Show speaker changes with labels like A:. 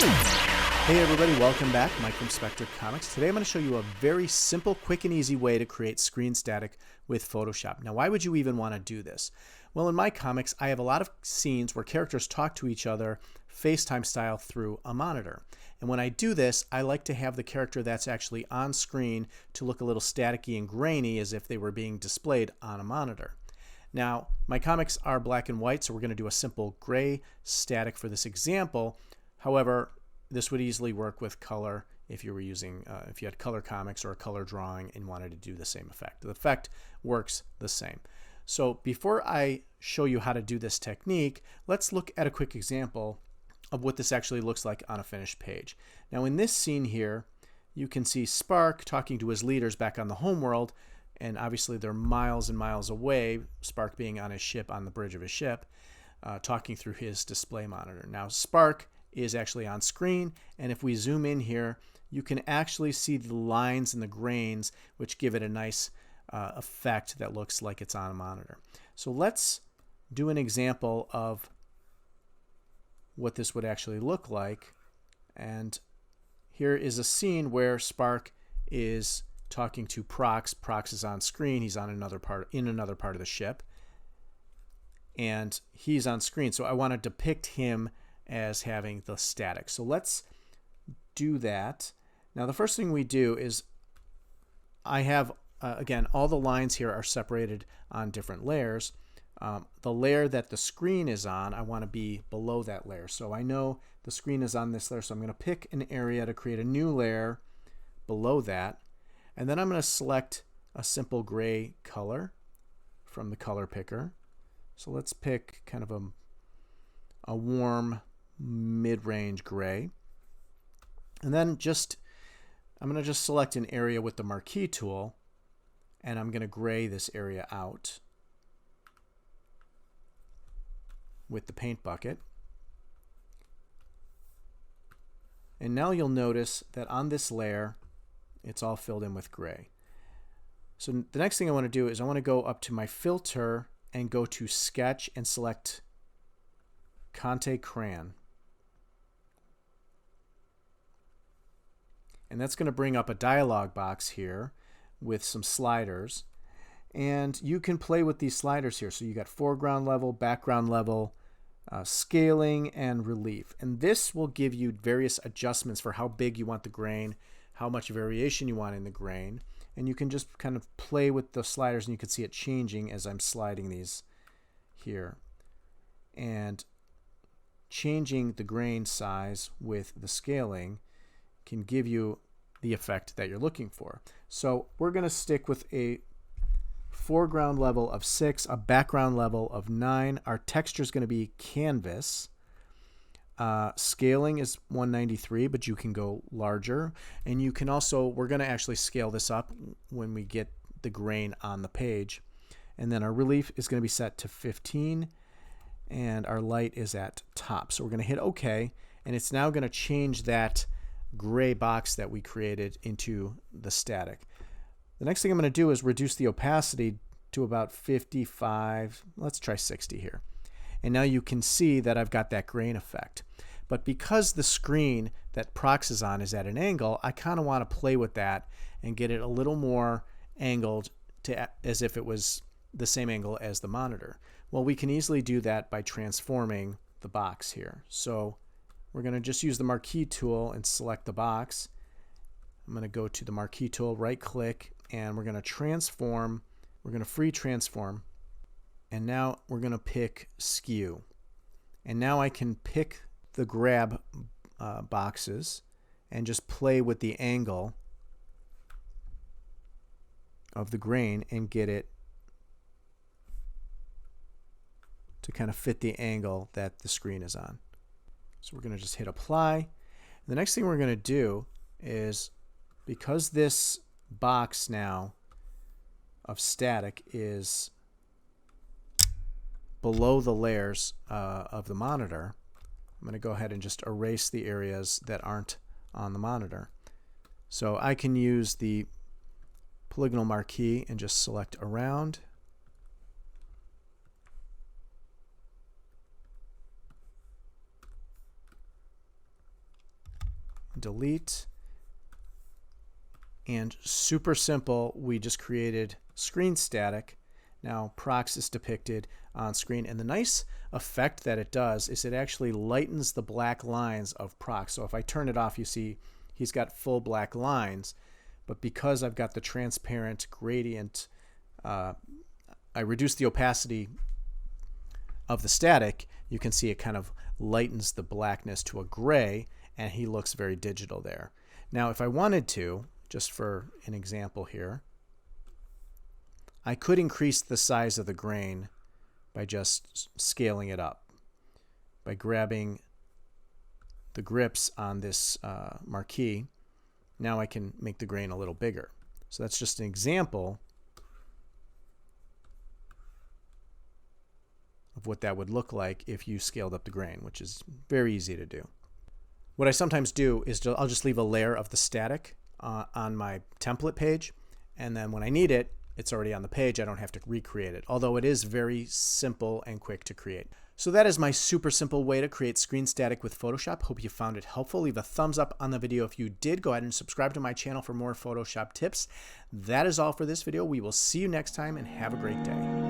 A: Hey everybody, welcome back. Mike from Spectre Comics. Today I'm going to show you a very simple, quick and easy way to create screen static with Photoshop. Now why would you even want to do this? Well, in my comics I have a lot of scenes where characters talk to each other FaceTime style through a monitor. And when I do this, I like to have the character that's actually on screen to look a little staticky and grainy as if they were being displayed on a monitor. Now my comics are black and white, so we're going to do a simple gray static for this example. However, this would easily work with color if you were using, if you had color comics or a color drawing and wanted to do the same effect. The effect works the same. So before I show you how to do this technique, let's look at a quick example of what this actually looks like on a finished page. Now in this scene here, you can see Spark talking to his leaders back on the homeworld, and obviously they're miles and miles away, Spark being on his ship, on the bridge of his ship, talking through his display monitor. Now Spark is actually on screen, and if we zoom in here, you can actually see the lines and the grains, which give it a nice effect that looks like it's on a monitor. So let's do an example of what this would actually look like. And here is a scene where Spark is talking to Prox. Prox is on screen. He's on another part of the ship, and he's on screen. So I want to depict him as having the static. So let's do that. Now the first thing we do is I have, again, all the lines here are separated on different layers. The layer that the screen is on, I want to be below that layer. So I know the screen is on this layer, so I'm going to pick an area to create a new layer below that. And then I'm going to select a simple gray color from the color picker. So let's pick kind of a warm mid-range gray, and then I'm going to just select an area with the marquee tool, and I'm going to gray this area out with the paint bucket. And now you'll notice that on this layer it's all filled in with gray. So the next thing I want to do is I want to go up to my filter and go to sketch and select Conte Crayon. And that's going to bring up a dialog box here with some sliders. And you can play with these sliders here. So you got foreground level, background level, scaling, and relief. And this will give you various adjustments for how big you want the grain, how much variation you want in the grain. And you can just kind of play with the sliders, and you can see it changing as I'm sliding these here. And changing the grain size with the scaling can give you the effect that you're looking for. So we're going to stick with a foreground level of 6, a background level of 9. Our texture is going to be canvas. Scaling is 193, but you can go larger. And you can also, we're going to actually scale this up when we get the grain on the page. And then our relief is going to be set to 15, and our light is at top. So we're going to hit OK, and it's now going to change that gray box that we created into the static. The next thing I'm going to do is reduce the opacity to about 55. Let's try 60 here. And now you can see that I've got that grain effect. But because the screen that Prox is on is at an angle, I kind of want to play with that and get it a little more angled as if it was the same angle as the monitor. Well, we can easily do that by transforming the box here. So we're going to just use the marquee tool and select the box. I'm going to go to the marquee tool, right click, and we're going to transform. We're going to free transform. And now we're going to pick skew. And now I can pick the grab boxes and just play with the angle of the grain and get it to kind of fit the angle that the screen is on. So we're going to just hit apply. The next thing we're going to do is, because this box now of static is below the layers of the monitor, I'm going to go ahead and just erase the areas that aren't on the monitor. So I can use the polygonal marquee and just select around. delete. And super simple, we just created screen static. Now Prox is depicted on screen, and the nice effect that it does is it actually lightens the black lines of Prox. So if I turn it off, you see he's got full black lines, but because I've got the transparent gradient, I reduce the opacity of the static, you can see it kind of lightens the blackness to a gray, and he looks very digital there. Now if I wanted to, just for an example here, I could increase the size of the grain by just scaling it up, by grabbing the grips on this marquee. Now I can make the grain a little bigger. So that's just an example of what that would look like if you scaled up the grain, which is very easy to do. What I sometimes do is I'll just leave a layer of the static on my template page, and then when I need it, it's already on the page. I don't have to recreate it, although it is very simple and quick to create. So that is my super simple way to create screen static with Photoshop. Hope you found it helpful. Leave a thumbs up on the video if you did. Go ahead and subscribe to my channel for more Photoshop tips. That is all for this video. We will see you next time, and have a great day.